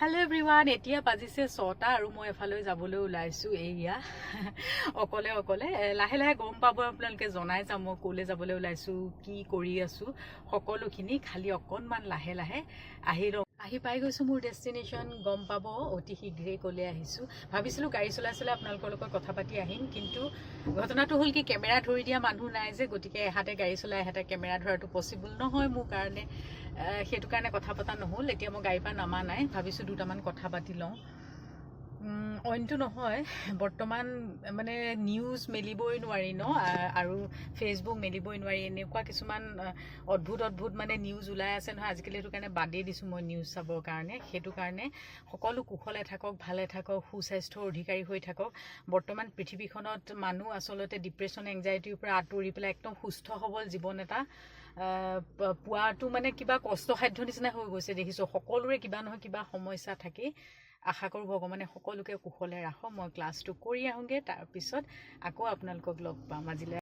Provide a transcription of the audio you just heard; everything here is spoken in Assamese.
Hello everyone, এতিয়া বাজিছে 6টা আৰু মই এফালে যাবলৈ ওলাইছো এইয়া অকলে অকলে লাহে লাহে গম পাব আপোনালোকে জনাই যাম মই কোলে যাবলৈ ওলাইছো কি কৰি আছো সকলোখিনি খালি অকনমান লাহে লাহে আহি পাই গৈছো মোৰ ডেষ্টিনেশ্যন গম পাব অতি শীঘ্ৰে কোলে আহিছো ভাবিছিলো গাড়ী চলাই আপোনালোকৰ লগত কথা পাতি আহিম কিন্তু ঘটনাটো হ'ল কি কেমেৰা ধৰি দিয়া মানুহ নাই যে গতিকে এহাতে গাড়ী চলাই এহাতে কেমেৰা ধৰাটো পসিবল নহয় মোৰ কাৰণে সেইটো কাৰণে কথা পতা নহল এতিয়া মই গাড়ীৰ পৰা নামা নাই ভাবিছো দুটামান কথা পাতি লওঁ অইনটো নহয় বৰ্তমান মানে নিউজ মেলিবই নোৱাৰি ন আৰু ফেচবুক মেলিবই নোৱাৰি এনেকুৱা কিছুমান অদ্ভুত মানে নিউজ ওলাই আছে নহয় আজিকালি সেইটো কাৰণে বাদেই দিছোঁ মই নিউজ চাবৰ কাৰণে সেইটো কাৰণে সকলো কুশলে থাকক ভালে থাকক সুস্বাস্থ্যৰ অধিকাৰী হৈ থাকক বৰ্তমান পৃথিৱীখনত মানুহ আচলতে ডিপ্ৰেশ্যন এংজাইটিৰ পৰা আঁতৰি পেলাই একদম সুস্থ সবল জীৱন এটা পোৱাটো মানে কিবা কষ্টসাধ্য নিচিনা হৈ গৈছে দেখিছোঁ সকলোৰে কিবা নহয় কিবা সমস্যা থাকে আশা কৰোঁ ভগৱানে সকলোকে কুশলে ৰাখক মই ক্লাছটো কৰি আহোঁগৈ তাৰপিছত আকৌ আপোনালোকক লগ পাম আজিলৈ